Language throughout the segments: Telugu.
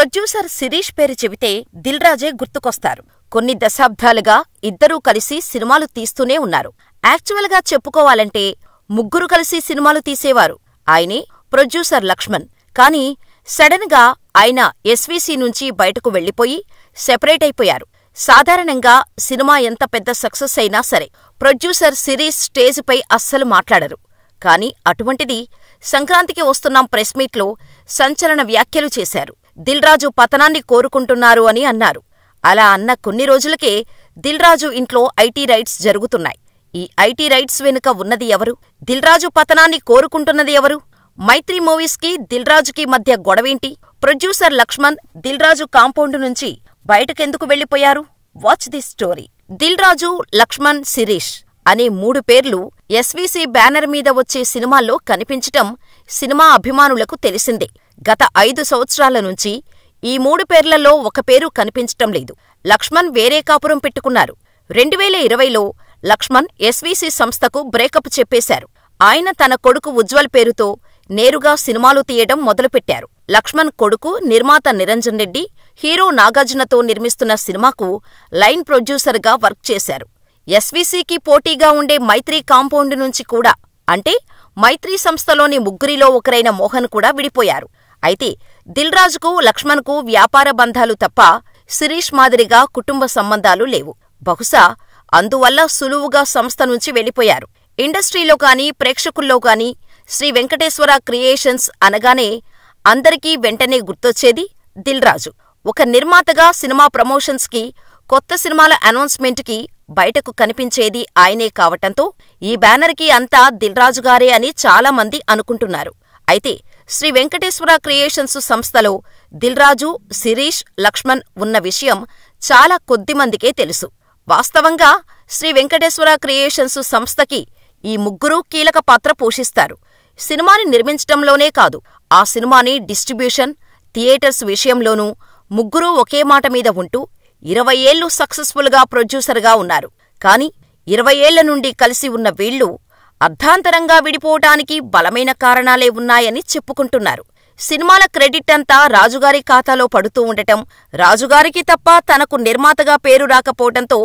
ప్రొడ్యూసర్ శిరీష్ పేరు చెబితే దిల్ రాజే గుర్తుకొస్తారు. కొన్ని దశాబ్దాలుగా ఇద్దరూ కలిసి సినిమాలు తీస్తూనే ఉన్నారు. యాక్చువల్గా చెప్పుకోవాలంటే ముగ్గురు కలిసి సినిమాలు తీసేవారు. ఆయనే ప్రొడ్యూసర్ లక్ష్మణ్. కానీ సడన్ గా ఆయన ఎస్వీసీ నుంచి బయటకు వెళ్లిపోయి సెపరేట్ అయిపోయారు. సాధారణంగా సినిమా ఎంత పెద్ద సక్సెస్ అయినా సరే ప్రొడ్యూసర్ శిరీష్ స్టేజిపై అస్సలు మాట్లాడరు. కానీ అటువంటిది సంక్రాంతికి వస్తున్నాం ప్రెస్ మీట్లో సంచలన వ్యాఖ్యలు చేశారు. దిల్ రాజు పతనాన్ని కోరుకుంటున్నారు అని అన్నారు. అలా అన్న కొన్ని రోజులకే దిల్ రాజు ఇంట్లో ఐటీ రైట్స్ జరుగుతున్నాయి. ఈ ఐటీ రైట్స్ వెనుక ఉన్నది ఎవరు? దిల్ రాజు పతనాన్ని కోరుకుంటున్నది ఎవరు? మైత్రి మూవీస్కి దిల్ రాజుకి మధ్య గొడవేంటి? ప్రొడ్యూసర్ లక్ష్మణ్ దిల్ రాజు కాంపౌండ్ నుంచి బయటకెందుకు వెళ్లిపోయారు? Watch this story. Dil Raju, Lakshman, Sirish అనే 3 పేర్లు ఎస్వీసీ బ్యానర్ మీద వచ్చే సినిమాల్లో కనిపించటం సినిమా అభిమానులకు తెలిసిందే. గత 5 సంవత్సరాల నుంచి ఈ 3 పేర్లలో ఒక పేరు కనిపించటం లేదు. లక్ష్మణ్ వేరే కాపురం పెట్టుకున్నారు. 2020లో లక్ష్మణ్ ఎస్వీసీ సంస్థకు బ్రేకప్ చెప్పేశారు. ఆయన తన కొడుకు ఉజ్వల్ పేరుతో నేరుగా సినిమాలు తీయడం మొదలుపెట్టారు. లక్ష్మణ్ కొడుకు నిర్మాత నిరంజన్ రెడ్డి హీరో నాగార్జునతో నిర్మిస్తున్న సినిమాకు లైన్ ప్రొడ్యూసర్గా వర్క్ చేశారు. ఎస్వీసీకి పోటీగా ఉండే మైత్రి కాంపౌండ్ నుంచి కూడా, అంటే మైత్రి సంస్థలోని ముగ్గురిలో ఒకరైన మోహన్ కూడా విడిపోయారు. అయితే దిల్ రాజుకు, లక్ష్మణ్కు వ్యాపార బంధాలు తప్ప శిరీష్ మాదిరిగా కుటుంబ సంబంధాలు లేవు. బహుశా అందువల్ల సులువుగా సంస్థ నుంచి వెళ్లిపోయారు. ఇండస్ట్రీలో గానీ, ప్రేక్షకుల్లో గానీ శ్రీ వెంకటేశ్వర క్రియేషన్స్ అనగానే అందరికీ వెంటనే గుర్తొచ్చేది దిల్ రాజు. ఒక నిర్మాతగా సినిమా ప్రమోషన్స్కి, కొత్త సినిమాల అనౌన్స్మెంట్కి బయటకు కనిపించేది ఆయనే కావటంతో ఈ బ్యానర్కి అంతా దిల్ రాజుగారే అని చాలామంది అనుకుంటున్నారు. అయితే శ్రీ వెంకటేశ్వర క్రియేషన్స్ సంస్థలో దిల్ రాజు, శిరీష్, లక్ష్మణ్ ఉన్న విషయం చాలా కొద్దిమందికే తెలుసు. వాస్తవంగా శ్రీ వెంకటేశ్వర క్రియేషన్స్ సంస్థకి ఈ ముగ్గురూ కీలక పాత్ర పోషిస్తారు. సినిమాని నిర్మించటంలోనే కాదు, ఆ సినిమాని డిస్ట్రిబ్యూషన్, థియేటర్స్ విషయంలోనూ ముగ్గురూ ఒకే మాట మీద ఉంటూ 20 ఏళ్లు సక్సెస్ఫుల్గా ప్రొడ్యూసర్గా ఉన్నారు. కాని 20 ఏళ్ల నుండి కలిసి ఉన్న వీళ్లు అర్ధాంతరంగా విడిపోవటానికి బలమైన కారణాలే ఉన్నాయని చెప్పుకుంటున్నారు. సినిమాల క్రెడిట్ అంతా రాజుగారి ఖాతాలో పడుతూ ఉండటం, రాజుగారికి తప్ప తనకు నిర్మాతగా పేరు రాకపోవటంతో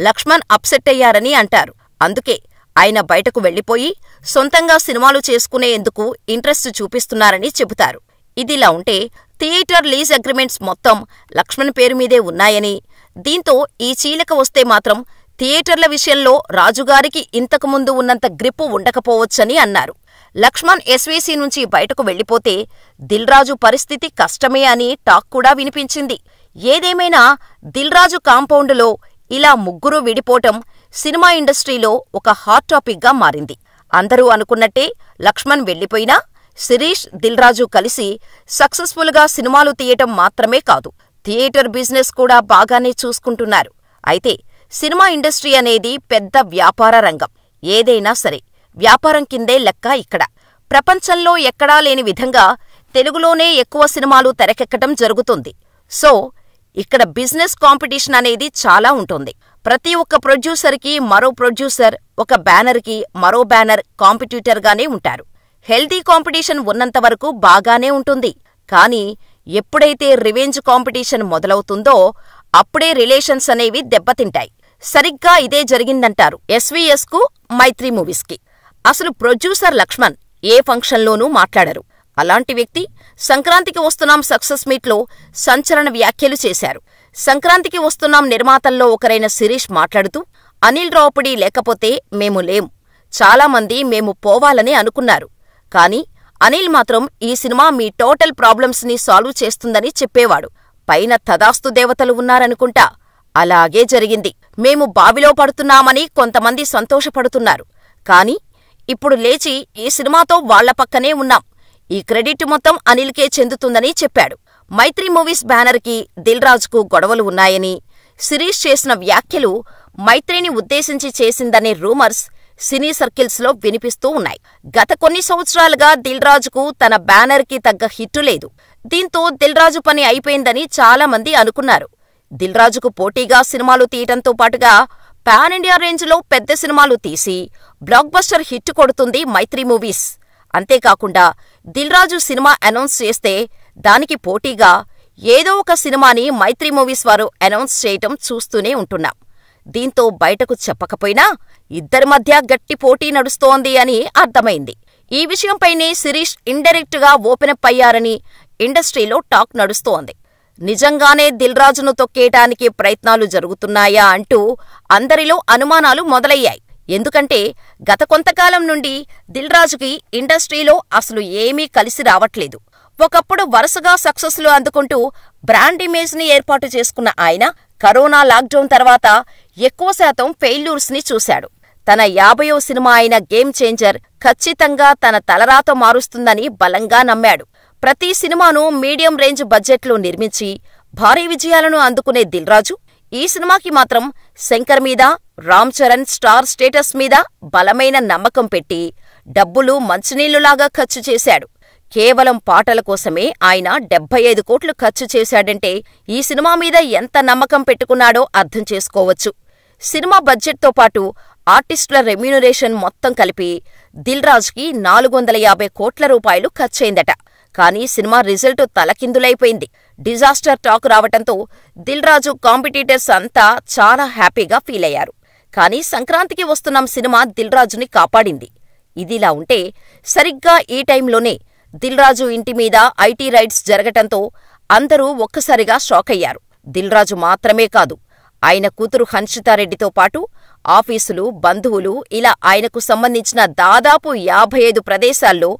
లక్ష్మణ్ అప్సెట్ అయ్యారని అంటారు. అందుకే ఆయన బయటకు వెళ్లిపోయి సొంతంగా సినిమాలు చేసుకునేందుకు ఇంట్రెస్ట్ చూపిస్తున్నారని చెబుతారు. ఇదిలా ఉంటే థియేటర్ లీజ్ అగ్రిమెంట్స్ మొత్తం లక్ష్మణ్ పేరు మీదే ఉన్నాయని, దీంతో ఈ చీలిక వస్తే మాత్రం థియేటర్ల విషయంలో రాజుగారికి ఇంతకుముందు ఉన్నంత గ్రిప్పు ఉండకపోవచ్చని అన్నారు. లక్ష్మణ్ ఎస్వీసీ నుంచి బయటకు వెళ్లిపోతే దిల్ రాజు పరిస్థితి కష్టమే అని టాక్ కూడా వినిపించింది. ఏదేమైనా దిల్ రాజు కాంపౌండులో ఇలా ముగ్గురూ విడిపోవటం సినిమా ఇండస్ట్రీలో ఒక హాట్ టాపిక్గా మారింది. అందరూ అనుకున్నట్టే లక్ష్మణ్ వెళ్లిపోయినా శిరీష్, దిల్ రాజు కలిసి సక్సెస్ఫుల్గా సినిమాలు తీయటం మాత్రమే కాదు, థియేటర్ బిజినెస్ కూడా బాగానే చూసుకుంటున్నారు. అయితే సినిమా ఇండస్ట్రీ అనేది పెద్ద వ్యాపార రంగం. ఏదైనా సరే వ్యాపారం కిందే లెక్క ఇక్కడ. ప్రపంచంలో ఎక్కడా లేని విధంగా తెలుగులోనే ఎక్కువ సినిమాలు తెరకెక్కటం జరుగుతుంది. సో ఇక్కడ బిజినెస్ కాంపిటీషన్ అనేది చాలా ఉంటుంది. ప్రతి ఒక్క ప్రొడ్యూసర్కి మరో ప్రొడ్యూసర్, ఒక బ్యానర్కి మరో బ్యానర్ కాంపిటీటర్గానే ఉంటారు. హెల్తీ కాంపిటీషన్ ఉన్నంతవరకు బాగానే ఉంటుంది. కానీ ఎప్పుడైతే రివెంజ్ కాంపిటీషన్ మొదలవుతుందో అప్పుడే రిలేషన్స్ అనేవి దెబ్బతింటాయి. సరిగ్గా ఇదే జరిగిందంటారు ఎస్వీఎస్కు, మైత్రి మూవీస్కి. అసలు ప్రొడ్యూసర్ లక్ష్మణ్ ఏ ఫంక్షన్లోనూ మాట్లాడరు. అలాంటి వ్యక్తి సంక్రాంతికి వస్తున్నాం సక్సెస్ మీట్లో సంచలన వ్యాఖ్యలు చేశారు. సంక్రాంతికి వస్తున్నాం నిర్మాతల్లో ఒకరైన శిరీష్ మాట్లాడుతూ, అనిల్ రావుపుడి లేకపోతే మేము లేం. చాలామంది మేము పోవాలని అనుకున్నారు. కానీ అనిల్ మాత్రం ఈ సినిమా మీ టోటల్ ప్రాబ్లమ్స్ ని సాల్వ్ చేస్తుందని చెప్పేవాడు. పైన తదాస్తు దేవతలు ఉన్నారనుకుంటా. అలాగే జరిగింది. మేము బావిలో పడుతున్నామని కొంతమంది సంతోషపడుతున్నారు. కానీ ఇప్పుడు లేచి ఈ సినిమాతో వాళ్ల పక్కనే ఉన్నాం. ఈ క్రెడిట్ మొత్తం అనిల్కే చెందుతుందని చెప్పాడు. మైత్రి మూవీస్ బ్యానర్కి దిల్ రాజుకు గొడవలు ఉన్నాయని, శిరీష్ చేసిన వ్యాఖ్యలు మైత్రిని ఉద్దేశించి చేసిందనే రూమర్స్ సినీ సర్కిల్స్లో వినిపిస్తూ ఉన్నాయి. గత కొన్ని సంవత్సరాలుగా దిల్ రాజుకు తన బ్యానర్కి తగ్గ హిట్టు లేదు. దీంతో దిల్ రాజు పని అయిపోయిందని చాలామంది అనుకున్నారు. దిల్ రాజుకు పోటీగా సినిమాలు తీయటంతో పాటుగా పాన్ ఇండియా రేంజ్లో పెద్ద సినిమాలు తీసి బ్లాక్ బస్టర్ హిట్ కొడుతుంది మైత్రి మూవీస్. అంతేకాకుండా దిల్ రాజు సినిమా అనౌన్స్ చేస్తే దానికి పోటీగా ఏదో ఒక సినిమాని మైత్రి మూవీస్ వారు అనౌన్స్ చేయటం చూస్తూనే ఉంటున్నాం. దీంతో బయటకు చెప్పకపోయినా ఇద్దరి మధ్య గట్టి పోటీ నడుస్తోంది అని అర్థమైంది. ఈ విషయంపైనే శిరీష్ ఇండైరెక్ట్ గా ఓపెనప్ అయ్యారని ఇండస్ట్రీలో టాక్ నడుస్తోంది. నిజంగానే దిల్ రాజును తొక్కేయటానికి ప్రయత్నాలు జరుగుతున్నాయా అంటూ అందరిలో అనుమానాలు మొదలయ్యాయి. ఎందుకంటే గత కొంతకాలం నుండి దిల్ రాజుకి ఇండస్ట్రీలో అసలు ఏమీ కలిసి రావట్లేదు. ఒకప్పుడు వరుసగా సక్సెస్లు అందుకుంటూ బ్రాండ్ ఇమేజ్ ని ఏర్పాటు చేసుకున్న ఆయన కరోనా లాక్డౌన్ తర్వాత ఎక్కువ శాతం ఫెయిల్యూర్స్ ని చూశాడు. తన 50వ సినిమా అయిన గేమ్ చేంజర్ ఖచ్చితంగా తన తలరాత మారుస్తుందని బలంగా నమ్మాడు. ప్రతి సినిమాను మీడియం రేంజ్ బడ్జెట్లో నిర్మించి భారీ విజయాలను అందుకునే దిల్ రాజు ఈ సినిమాకి మాత్రం శంకర్ మీద, రామ్ చరణ్ స్టార్ స్టేటస్ మీద బలమైన నమ్మకం పెట్టి డబ్బులు మంచినీళ్లులాగా ఖర్చు చేశాడు. కేవలం పాటల కోసమే ఆయన 75 కోట్లు ఖర్చు చేశాడంటే ఈ సినిమా మీద ఎంత నమ్మకం పెట్టుకున్నాడో అర్థం చేసుకోవచ్చు. సినిమా బడ్జెట్తో పాటు ఆర్టిస్టుల రెమ్యూనరేషన్ మొత్తం కలిపి దిల్ రాజుకి 450 కోట్ల రూపాయలు ఖర్చయిందట. కానీ సినిమా రిజల్ట్ తలకిందులైపోయింది. డిజాస్టర్ టాక్ రావటంతో దిల్ రాజు కాంపిటీటర్స్ అంతా చాలా హ్యాపీగా ఫీలయ్యారు. కానీ సంక్రాంతికి వస్తున్న సినిమా దిల్ రాజుని కాపాడింది. ఇదిలా ఉంటే సరిగ్గా ఈ టైంలోనే దిల్ రాజు ఇంటి మీద ఐటీ రైడ్స్ జరగటంతో అందరూ ఒక్కసారిగా షాకయ్యారు. దిల్ రాజు మాత్రమే కాదు, ఆయన కూతురు హన్షితారెడ్డితో పాటు ఆఫీసులు, బంధువులు ఇలా ఆయనకు సంబంధించిన దాదాపు 55 ప్రదేశాల్లో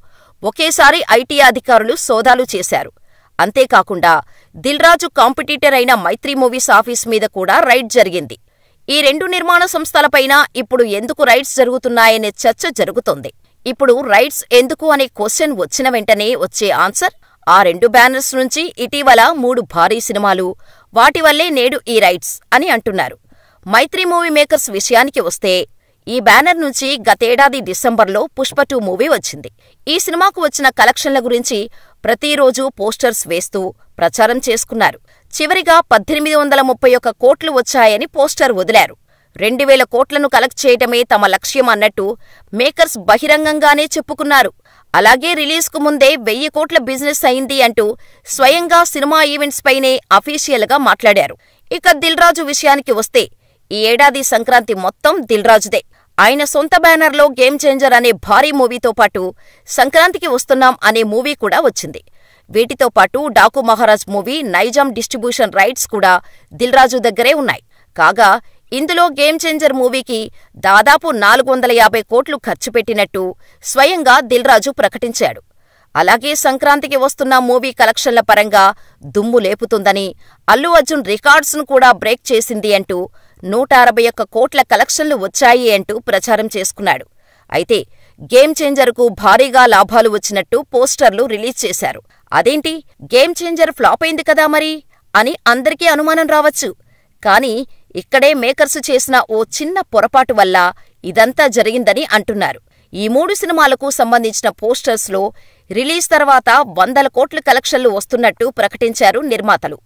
ఒకేసారి ఐటీ అధికారులు సోదాలు చేశారు. అంతేకాకుండా దిల్ రాజు కాంపిటీటర్ అయిన మైత్రి మూవీస్ ఆఫీస్ మీద కూడా రైడ్ జరిగింది. ఈ 2 నిర్మాణ సంస్థలపైన ఇప్పుడు ఎందుకు రైడ్స్ జరుగుతున్నాయనే చర్చ జరుగుతోంది. ఇప్పుడు రైడ్స్ ఎందుకు అనే క్వశ్చన్ వచ్చిన వెంటనే వచ్చే ఆన్సర్ ఆ 2 బ్యానర్స్ నుంచి ఇటీవల 3 భారీ సినిమాలు, వాటి వల్లే నేడు ఈ రైడ్స్ అని అంటున్నారు. మైత్రి మూవీ మేకర్స్ విషయానికి వస్తే ఈ బ్యానర్ నుంచి గతేడాది డిసెంబర్లో పుష్ప 2 మూవీ వచ్చింది. ఈ సినిమాకు వచ్చిన కలెక్షన్ల గురించి ప్రతిరోజూ పోస్టర్స్ వేస్తూ ప్రచారం చేసుకున్నారు. చివరిగా 1831 కోట్లు వచ్చాయని పోస్టర్ వదిలారు. 2000 కోట్లను కలెక్ట్ చేయటమే తమ లక్ష్యం అన్నట్టు మేకర్స్ బహిరంగంగానే చెప్పుకున్నారు. అలాగే రిలీజ్కు ముందే 1000 కోట్ల బిజినెస్ అయింది అంటూ స్వయంగా సినిమా ఈవెంట్స్ పైనే అఫీషియల్గా మాట్లాడారు. ఇక దిల్ రాజు విషయానికి వస్తే ఈ ఏడాది సంక్రాంతి మొత్తం దిల్ రాజుదే. ఆయన సొంత బ్యానర్లో గేమ్ చేంజర్ అనే భారీ మూవీతో పాటు సంక్రాంతికి వస్తున్నాం అనే మూవీ కూడా వచ్చింది. వీటితో పాటు Daaku Maharaj movie Nizam distribution rights కూడా దిల్ రాజు దగ్గరే ఉన్నాయి. కాగా ఇందులో గేమ్ చేంజర్ మూవీకి దాదాపు 450 కోట్లు ఖర్చు పెట్టినట్టు స్వయంగా దిల్ రాజు ప్రకటించాడు. అలాగే సంక్రాంతికి వస్తున్న మూవీ కలెక్షన్ల పరంగా దుమ్ము లేపుతుందని, అల్లు అర్జున్ రికార్డ్స్ను కూడా బ్రేక్ చేసింది అంటూ 161 కోట్ల కలెక్షన్లు వచ్చాయి అంటూ ప్రచారం చేసుకున్నాడు. అయితే గేమ్ చేంజర్కు భారీగా లాభాలు వచ్చినట్టు పోస్టర్లు రిలీజ్ చేశారు. అదేంటి, గేమ్ చేంజర్ ఫ్లాప్ అయింది కదా మరి అని అందరికీ అనుమానం రావచ్చు. కానీ ఇక్కడే మేకర్స్ చేసిన ఓ చిన్న పొరపాటు వల్ల ఇదంతా జరిగిందని అంటున్నారు. ఈ 3 సినిమాలకు సంబంధించిన పోస్టర్స్లో రిలీజ్ తర్వాత 100 కోట్ల కలెక్షన్లు వస్తున్నట్టు ప్రకటించారు నిర్మాతలు.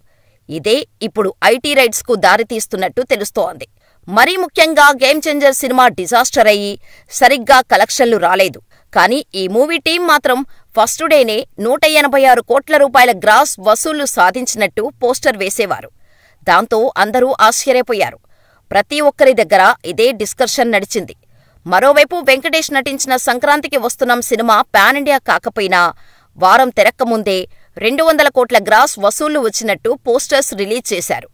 ఇదే ఇప్పుడు ఐటీ రైడ్స్కు దారితీస్తున్నట్టు తెలుస్తోంది. మరీ ముఖ్యంగా గేమ్ చేంజర్ సినిమా డిజాస్టర్ అయ్యి సరిగ్గా కలెక్షన్లు రాలేదు. కానీ ఈ మూవీ టీం మాత్రం ఫస్ట్ డేనే 186 కోట్ల రూపాయల గ్రాస్ వసూళ్లు సాధించినట్టు పోస్టర్ వేసేవారు. దాంతో అందరూ ఆశ్చర్యపోయారు. ప్రతి ఒక్కరి దగ్గర ఇదే డిస్కషన్ నడిచింది. మరోవైపు వెంకటేష్ నటించిన సంక్రాంతికి వస్తున్నాం సినిమా పాన్ ఇండియా కాకపోయినా వారం తెరక్కముందే 200 కోట్ల గ్రాస్ వసూళ్లు వచ్చినట్టు పోస్టర్స్ రిలీజ్ చేశారు.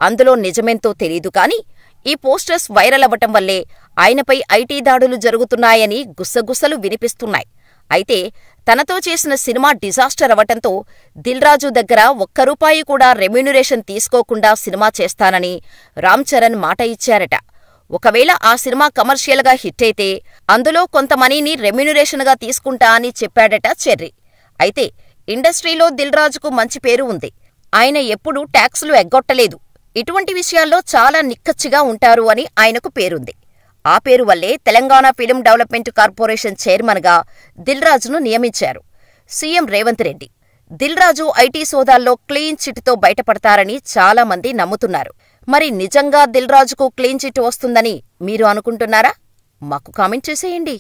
అందులో నిజమేంతో తెలీదు కానీ ఈ పోస్టర్స్ వైరల్ అవ్వటం వల్లే ఆయనపై ఐటీ దాడులు జరుగుతున్నాయని గుసగుసలు వినిపిస్తున్నాయి. అయితే తనతో చేసిన సినిమా డిజాస్టర్ అవటంతో దిల్ రాజు దగ్గర ₹1 కూడా రెమ్యూనరేషన్ తీసుకోకుండా సినిమా చేస్తానని రామ్ చరణ్ మాట ఇచ్చారట. ఒకవేళ ఆ సినిమా కమర్షియల్గా హిట్ అయితే అందులో కొంత మనీని రెమ్యూనరేషన్గా తీసుకుంటా అని చెప్పాడట చెర్రీ. అయితే ఇండస్ట్రీలో దిల్ రాజుకు మంచి పేరు ఉంది. ఆయన ఎప్పుడూ ట్యాక్సులు ఎగ్గొట్టలేదు. ఇటువంటి విషయాల్లో చాలా నిక్కచ్చిగా ఉంటారు అని ఆయనకు పేరుంది. ఆ పేరు వల్లే తెలంగాణ ఫిలిం డెవలప్మెంట్ కార్పొరేషన్ చైర్మన్గా దిల్ రాజును నియమించారు సీఎం రేవంత్ రెడ్డి. దిల్ రాజు ఐటీ సోదాల్లో క్లీన్ చిట్తో బయటపడతారని చాలామంది నమ్ముతున్నారు. మరి నిజంగా దిల్ రాజుకు క్లీన్ చిట్ వస్తుందని మీరు అనుకుంటున్నారా? మాకు కామెంట్ చేసేయండి.